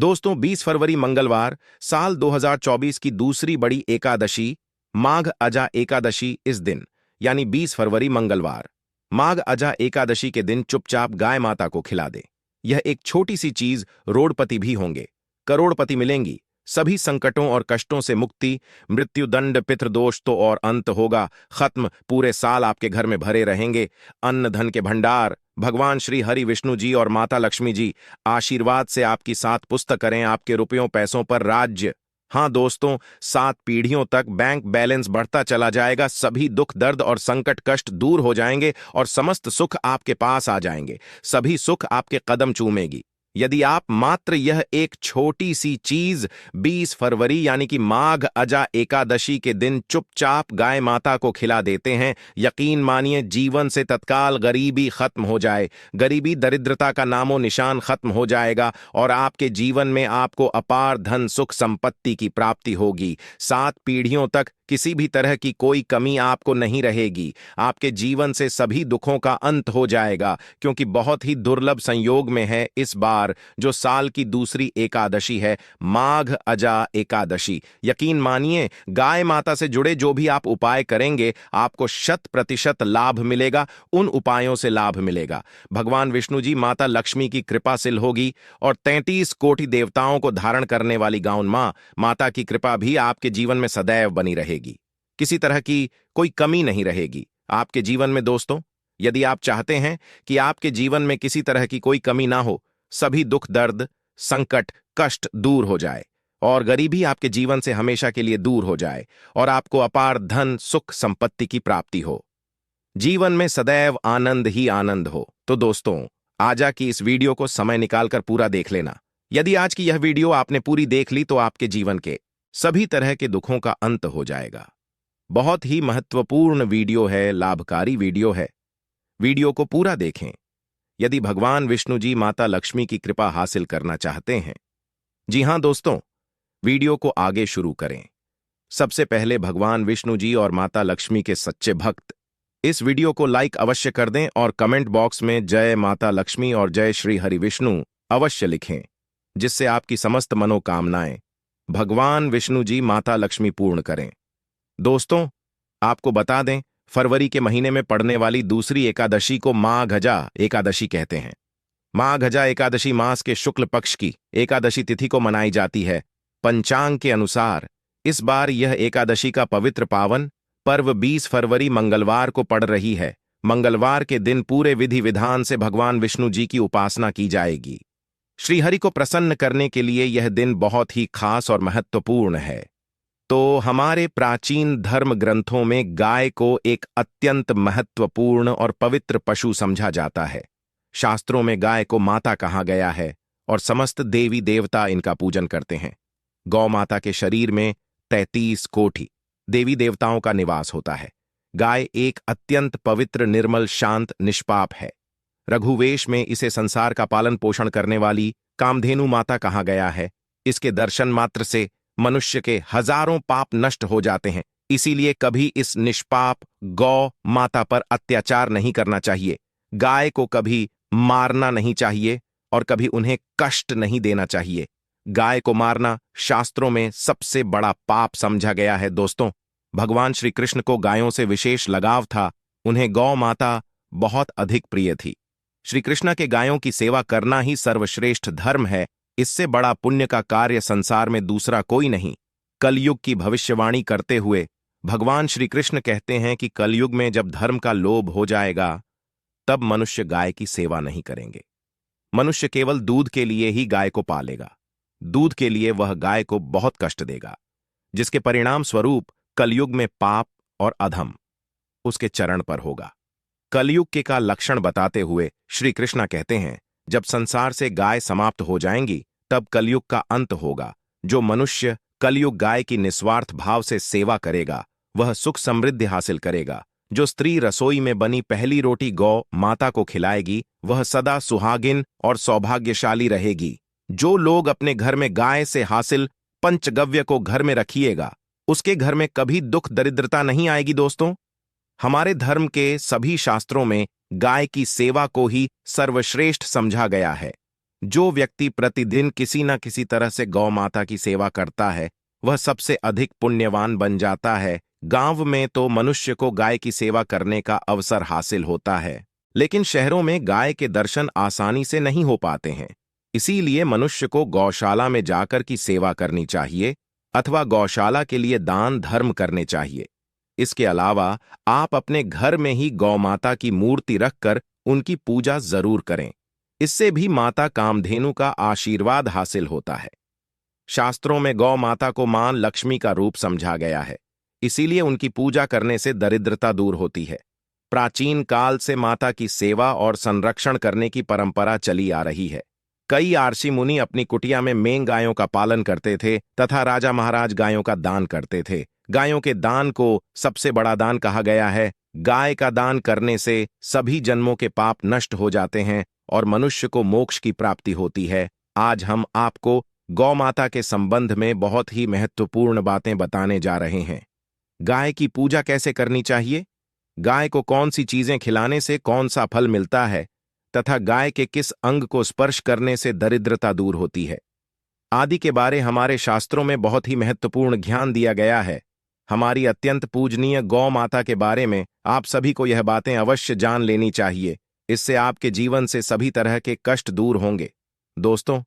दोस्तों 20 फरवरी मंगलवार साल 2024 की दूसरी बड़ी एकादशी माघ अजा एकादशी इस दिन यानी 20 फरवरी मंगलवार माघ अजा एकादशी के दिन चुपचाप गाय माता को खिला दे। यह एक छोटी सी चीज रोडपति भी होंगे, करोड़पति मिलेंगी, सभी संकटों और कष्टों से मुक्ति, मृत्युदंड पितृदोष तो और अंत होगा खत्म, पूरे साल आपके घर में भरे रहेंगे अन्न धन के भंडार। भगवान श्री हरि विष्णु जी और माता लक्ष्मी जी आशीर्वाद से आपकी सात पुस्तक करें आपके रुपयों पैसों पर राज्य। हाँ दोस्तों, 7 पीढ़ियों तक बैंक बैलेंस बढ़ता चला जाएगा, सभी दुख दर्द और संकट कष्ट दूर हो जाएंगे और समस्त सुख आपके पास आ जाएंगे, सभी सुख आपके कदम चूमेगी यदि आप मात्र यह एक छोटी सी चीज 20 फरवरी यानी कि माघ अजा एकादशी के दिन चुपचाप गाय माता को खिला देते हैं। यकीन मानिए जीवन से तत्काल गरीबी खत्म हो जाए, गरीबी दरिद्रता का नामो निशान खत्म हो जाएगा और आपके जीवन में आपको अपार धन सुख संपत्ति की प्राप्ति होगी। 7 पीढ़ियों तक किसी भी तरह की कोई कमी आपको नहीं रहेगी, आपके जीवन से सभी दुखों का अंत हो जाएगा, क्योंकि बहुत ही दुर्लभ संयोग में है इस बार जो साल की दूसरी एकादशी है माघ अजा एकादशी। यकीन मानिए गाय माता से जुड़े जो भी आप उपाय करेंगे आपको 100% लाभ मिलेगा, उन उपायों से लाभ मिलेगा। भगवान विष्णु जी माता लक्ष्मी की कृपासिल होगी और 33 कोटि देवताओं को धारण करने वाली गाउन मां माता की कृपा भी आपके जीवन में सदैव बनी रहेगी, किसी तरह की कोई कमी नहीं रहेगी आपके जीवन में। दोस्तों यदि आप चाहते हैं कि आपके जीवन में किसी तरह की कोई कमी ना हो, सभी दुख दर्द संकट कष्ट दूर हो जाए और गरीबी आपके जीवन से हमेशा के लिए दूर हो जाए और आपको अपार धन सुख संपत्ति की प्राप्ति हो, जीवन में सदैव आनंद ही आनंद हो, तो दोस्तों आजा की इस वीडियो को समय निकालकर पूरा देख लेना। यदि आज की यह वीडियो आपने पूरी देख ली तो आपके जीवन के सभी तरह के दुखों का अंत हो जाएगा। बहुत ही महत्वपूर्ण वीडियो है, लाभकारी वीडियो है, वीडियो को पूरा देखें यदि भगवान विष्णु जी माता लक्ष्मी की कृपा हासिल करना चाहते हैं। जी हां दोस्तों, वीडियो को आगे शुरू करें। सबसे पहले भगवान विष्णु जी और माता लक्ष्मी के सच्चे भक्त इस वीडियो को लाइक अवश्य कर दें और कमेंट बॉक्स में जय माता लक्ष्मी और जय श्री हरि विष्णु अवश्य लिखें, जिससे आपकी समस्त मनोकामनाएं भगवान विष्णु जी माता लक्ष्मी पूर्ण करें। दोस्तों आपको बता दें, फरवरी के महीने में पड़ने वाली दूसरी एकादशी को माघ अजा एकादशी कहते हैं। माघ अजा एकादशी मास के शुक्ल पक्ष की एकादशी तिथि को मनाई जाती है। पंचांग के अनुसार इस बार यह एकादशी का पवित्र पावन पर्व 20 फरवरी मंगलवार को पड़ रही है। मंगलवार के दिन पूरे विधि विधान से भगवान विष्णु जी की उपासना की जाएगी। श्रीहरि को प्रसन्न करने के लिए यह दिन बहुत ही खास और महत्वपूर्ण है। तो हमारे प्राचीन धर्म ग्रंथों में गाय को एक अत्यंत महत्वपूर्ण और पवित्र पशु समझा जाता है। शास्त्रों में गाय को माता कहा गया है और समस्त देवी देवता इनका पूजन करते हैं। गौ माता के शरीर में 33 कोटि देवी देवताओं का निवास होता है। गाय एक अत्यंत पवित्र निर्मल शांत निष्पाप है। रघुवेश में इसे संसार का पालन पोषण करने वाली कामधेनु माता कहा गया है। इसके दर्शन मात्र से मनुष्य के हजारों पाप नष्ट हो जाते हैं, इसीलिए कभी इस निष्पाप गौ माता पर अत्याचार नहीं करना चाहिए। गाय को कभी मारना नहीं चाहिए और कभी उन्हें कष्ट नहीं देना चाहिए। गाय को मारना शास्त्रों में सबसे बड़ा पाप समझा गया है। दोस्तों भगवान श्री कृष्ण को गायों से विशेष लगाव था, उन्हें गौ माता बहुत अधिक प्रिय थी। श्री कृष्ण के गायों की सेवा करना ही सर्वश्रेष्ठ धर्म है, इससे बड़ा पुण्य का कार्य संसार में दूसरा कोई नहीं। कलयुग की भविष्यवाणी करते हुए भगवान श्री कृष्ण कहते हैं कि कलयुग में जब धर्म का लोभ हो जाएगा तब मनुष्य गाय की सेवा नहीं करेंगे। मनुष्य केवल दूध के लिए ही गाय को पालेगा, दूध के लिए वह गाय को बहुत कष्ट देगा, जिसके परिणाम स्वरूप कलयुग में पाप और अधम उसके चरण पर होगा। कलयुग के का लक्षण बताते हुए श्री कृष्ण कहते हैं, जब संसार से गाय समाप्त हो जाएंगी तब कलयुग का अंत होगा। जो मनुष्य कलयुग गाय की निस्वार्थ भाव से सेवा करेगा वह सुख समृद्धि हासिल करेगा। जो स्त्री रसोई में बनी पहली रोटी गौ माता को खिलाएगी वह सदा सुहागिन और सौभाग्यशाली रहेगी। जो लोग अपने घर में गाय से हासिल पंचगव्य को घर में रखिएगा उसके घर में कभी दुख दरिद्रता नहीं आएगी। दोस्तों हमारे धर्म के सभी शास्त्रों में गाय की सेवा को ही सर्वश्रेष्ठ समझा गया है। जो व्यक्ति प्रतिदिन किसी न किसी तरह से गौ माता की सेवा करता है वह सबसे अधिक पुण्यवान बन जाता है। गांव में तो मनुष्य को गाय की सेवा करने का अवसर हासिल होता है, लेकिन शहरों में गाय के दर्शन आसानी से नहीं हो पाते हैं। इसीलिए मनुष्य को गौशाला में जाकर की सेवा करनी चाहिए अथवा गौशाला के लिए दान धर्म करने चाहिए। इसके अलावा आप अपने घर में ही गौ माता की मूर्ति रखकर उनकी पूजा जरूर करें। इससे भी माता कामधेनु का आशीर्वाद हासिल होता है। शास्त्रों में गौ माता को मां लक्ष्मी का रूप समझा गया है, इसीलिए उनकी पूजा करने से दरिद्रता दूर होती है। प्राचीन काल से माता की सेवा और संरक्षण करने की परंपरा चली आ रही है। कई आर्षि मुनि अपनी कुटिया में मेंग गायों का पालन करते थे तथा राजा महाराज गायों का दान करते थे। गायों के दान को सबसे बड़ा दान कहा गया है। गाय का दान करने से सभी जन्मों के पाप नष्ट हो जाते हैं और मनुष्य को मोक्ष की प्राप्ति होती है। आज हम आपको गौ माता के संबंध में बहुत ही महत्वपूर्ण बातें बताने जा रहे हैं। गाय की पूजा कैसे करनी चाहिए, गाय को कौन सी चीजें खिलाने से कौन सा फल मिलता है तथा गाय के किस अंग को स्पर्श करने से दरिद्रता दूर होती है आदि के बारे हमारे शास्त्रों में बहुत ही महत्वपूर्ण ज्ञान दिया गया है। हमारी अत्यंत पूजनीय गौ माता के बारे में आप सभी को यह बातें अवश्य जान लेनी चाहिए। इससे आपके जीवन से सभी तरह के कष्ट दूर होंगे। दोस्तों,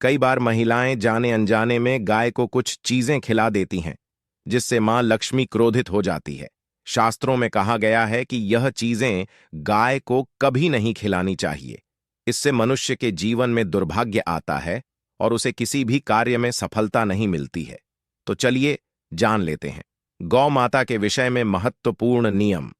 कई बार महिलाएं जाने अनजाने में गाय को कुछ चीजें खिला देती हैं, जिससे मां लक्ष्मी क्रोधित हो जाती है। शास्त्रों में कहा गया है कि यह चीजें गाय को कभी नहीं खिलानी चाहिए। इससे मनुष्य के जीवन में दुर्भाग्य आता है और उसे किसी भी कार्य में सफलता नहीं मिलती है। तो चलिए जान लेते हैं गौ माता के विषय में महत्वपूर्ण नियम।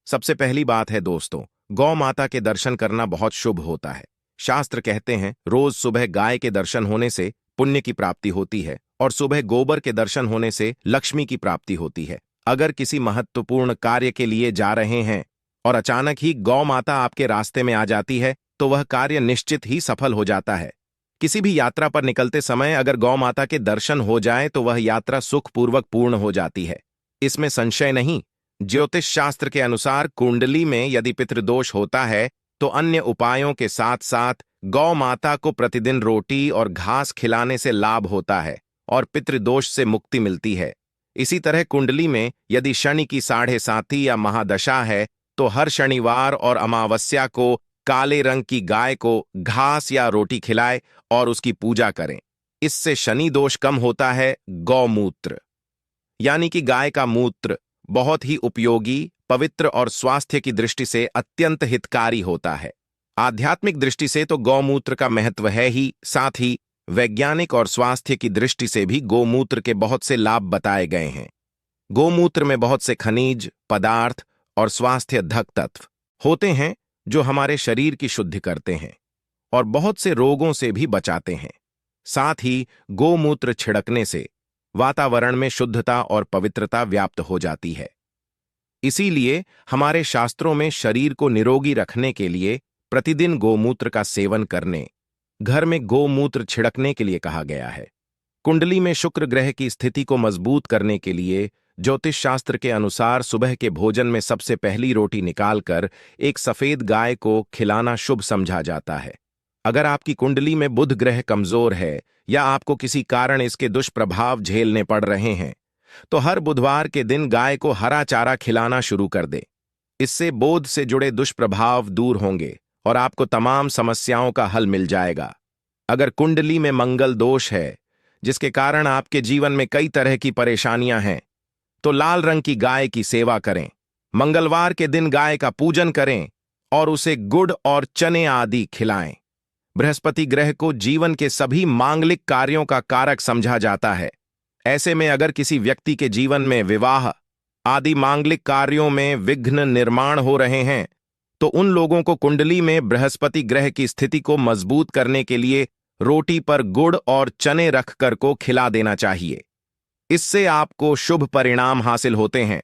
सबसे पहली बात है दोस्तों, गौ माता के दर्शन करना बहुत शुभ होता है। शास्त्र कहते हैं रोज सुबह गाय के दर्शन होने से पुण्य की प्राप्ति होती है और सुबह गोबर के दर्शन होने से लक्ष्मी की प्राप्ति होती है। अगर किसी महत्वपूर्ण कार्य के लिए जा रहे हैं और अचानक ही गौ माता आपके रास्ते में आ जाती है तो वह कार्य निश्चित ही सफल हो जाता है। किसी भी यात्रा पर निकलते समय अगर गौ माता के दर्शन हो जाए तो वह यात्रा सुखपूर्वक पूर्ण हो जाती है, इसमें संशय नहीं। ज्योतिष शास्त्र के अनुसार कुंडली में यदि पितृदोष होता है तो अन्य उपायों के साथ साथ गौ माता को प्रतिदिन रोटी और घास खिलाने से लाभ होता है और पितृदोष से मुक्ति मिलती है। इसी तरह कुंडली में यदि शनि की 7.5 या महादशा है तो हर शनिवार और अमावस्या को काले रंग की गाय को घास या रोटी खिलाए और उसकी पूजा करें। इससे शनि दोष कम होता है। गौमूत्र यानी कि गाय का मूत्र बहुत ही उपयोगी, पवित्र और स्वास्थ्य की दृष्टि से अत्यंत हितकारी होता है। आध्यात्मिक दृष्टि से तो गौमूत्र का महत्व है ही, साथ ही वैज्ञानिक और स्वास्थ्य की दृष्टि से भी गोमूत्र के बहुत से लाभ बताए गए हैं। गोमूत्र में बहुत से खनिज पदार्थ और स्वास्थ्यवर्धक तत्व होते हैं जो हमारे शरीर की शुद्धि करते हैं और बहुत से रोगों से भी बचाते हैं। साथ ही गोमूत्र छिड़कने से वातावरण में शुद्धता और पवित्रता व्याप्त हो जाती है। इसीलिए हमारे शास्त्रों में शरीर को निरोगी रखने के लिए प्रतिदिन गोमूत्र का सेवन करने, घर में गोमूत्र छिड़कने के लिए कहा गया है। कुंडली में शुक्र ग्रह की स्थिति को मजबूत करने के लिए ज्योतिष शास्त्र के अनुसार सुबह के भोजन में सबसे पहली रोटी निकालकर एक सफेद गाय को खिलाना शुभ समझा जाता है। अगर आपकी कुंडली में बुध ग्रह कमजोर है या आपको किसी कारण इसके दुष्प्रभाव झेलने पड़ रहे हैं तो हर बुधवार के दिन गाय को हरा चारा खिलाना शुरू कर दे। इससे बोध से जुड़े दुष्प्रभाव दूर होंगे और आपको तमाम समस्याओं का हल मिल जाएगा। अगर कुंडली में मंगल दोष है जिसके कारण आपके जीवन में कई तरह की परेशानियां हैं तो लाल रंग की गाय की सेवा करें। मंगलवार के दिन गाय का पूजन करें और उसे गुड़ और चने आदि खिलाएं। बृहस्पति ग्रह को जीवन के सभी मांगलिक कार्यों का कारक समझा जाता है। ऐसे में अगर किसी व्यक्ति के जीवन में विवाह आदि मांगलिक कार्यों में विघ्न निर्माण हो रहे हैं तो उन लोगों को कुंडली में बृहस्पति ग्रह की स्थिति को मजबूत करने के लिए रोटी पर गुड़ और चने रखकर को खिला देना चाहिए। इससे आपको शुभ परिणाम हासिल होते हैं।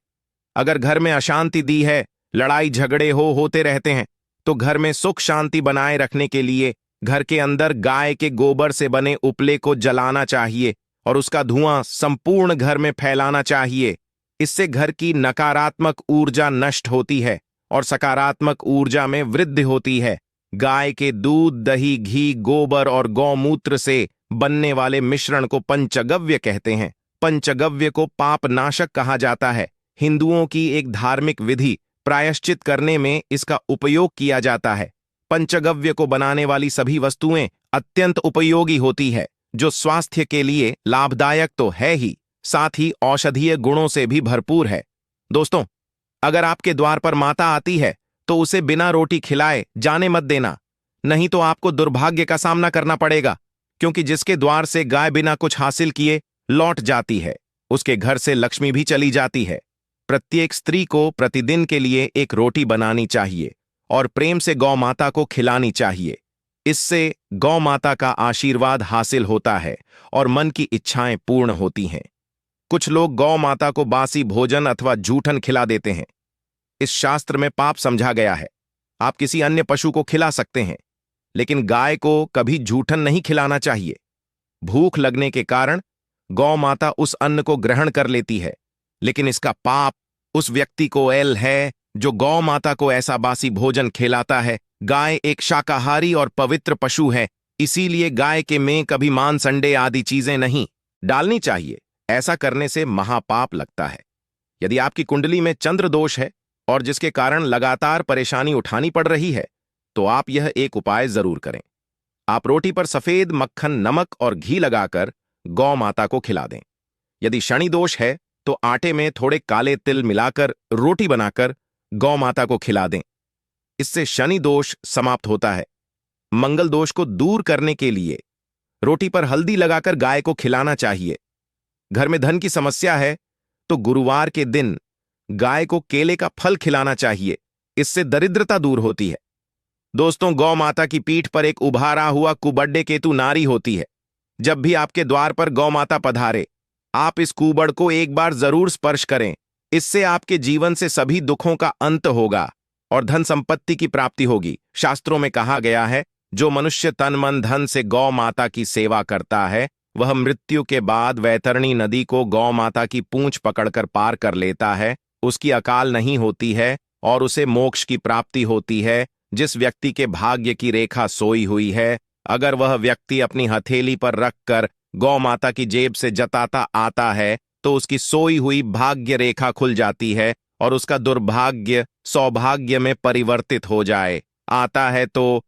अगर घर में अशांति दी है, लड़ाई झगड़े होते रहते हैं तो घर में सुख शांति बनाए रखने के लिए घर के अंदर गाय के गोबर से बने उपले को जलाना चाहिए और उसका धुआं संपूर्ण घर में फैलाना चाहिए। इससे घर की नकारात्मक ऊर्जा नष्ट होती है और सकारात्मक ऊर्जा में वृद्धि होती है। गाय के दूध, दही, घी, गोबर और गौमूत्र से बनने वाले मिश्रण को पंचगव्य कहते हैं। पंचगव्य को पाप नाशक कहा जाता है। हिंदुओं की एक धार्मिक विधि प्रायश्चित करने में इसका उपयोग किया जाता है। पंचगव्य को बनाने वाली सभी वस्तुएं अत्यंत उपयोगी होती है, जो स्वास्थ्य के लिए लाभदायक तो है ही, साथ ही औषधीय गुणों से भी भरपूर है। दोस्तों, अगर आपके द्वार पर माता आती है तो उसे बिना रोटी खिलाए जाने मत देना, नहीं तो आपको दुर्भाग्य का सामना करना पड़ेगा, क्योंकि जिसके द्वार से गाय बिना कुछ हासिल किए लौट जाती है, उसके घर से लक्ष्मी भी चली जाती है। प्रत्येक स्त्री को प्रतिदिन के लिए एक रोटी बनानी चाहिए और प्रेम से गौ माता को खिलानी चाहिए। इससे गौ माता का आशीर्वाद हासिल होता है और मन की इच्छाएं पूर्ण होती हैं। कुछ लोग गौ माता को बासी भोजन अथवा जूठन खिला देते हैं। इस शास्त्र में पाप समझा गया है। आप किसी अन्य पशु को खिला सकते हैं, लेकिन गाय को कभी जूठन नहीं खिलाना चाहिए। भूख लगने के कारण गौ माता उस अन्न को ग्रहण कर लेती है, लेकिन इसका पाप उस व्यक्ति को है जो गौ माता को ऐसा बासी भोजन खिलाता है। गाय एक शाकाहारी और पवित्र पशु है, इसीलिए गाय के में कभी मांस, अंडे आदि चीजें नहीं डालनी चाहिए। ऐसा करने से महापाप लगता है। यदि आपकी कुंडली में चंद्र दोष है और जिसके कारण लगातार परेशानी उठानी पड़ रही है, तो आप यह एक उपाय जरूर करें। आप रोटी पर सफेद मक्खन, नमक और घी लगाकर गौ माता को खिला दें। यदि शनि दोष है तो आटे में थोड़े काले तिल मिलाकर रोटी बनाकर गौ माता को खिला दें। इससे शनि दोष समाप्त होता है। मंगल दोष को दूर करने के लिए रोटी पर हल्दी लगाकर गाय को खिलाना चाहिए। घर में धन की समस्या है तो गुरुवार के दिन गाय को केले का फल खिलाना चाहिए, इससे दरिद्रता दूर होती है। दोस्तों, गौ माता की पीठ पर एक उभारा हुआ कुबड्डे केतु नारी होती है। जब भी आपके द्वार पर गौ माता पधारे, आप इस कुबड़ को एक बार जरूर स्पर्श करें। इससे आपके जीवन से सभी दुखों का अंत होगा और धन संपत्ति की प्राप्ति होगी। शास्त्रों में कहा गया है, जो मनुष्य तन मन धन से गौ माता की सेवा करता है, वह मृत्यु के बाद वैतरणी नदी को गौ माता की पूंछ पकड़कर पार कर लेता है। उसकी अकाल नहीं होती है और उसे मोक्ष की प्राप्ति होती है। जिस व्यक्ति के भाग्य की रेखा सोई हुई है, अगर वह व्यक्ति अपनी हथेली पर रखकर गौ माता की जेब से जताता आता है, तो उसकी सोई हुई भाग्य रेखा खुल जाती है और उसका दुर्भाग्य सौभाग्य में परिवर्तित हो जाए आता है। तो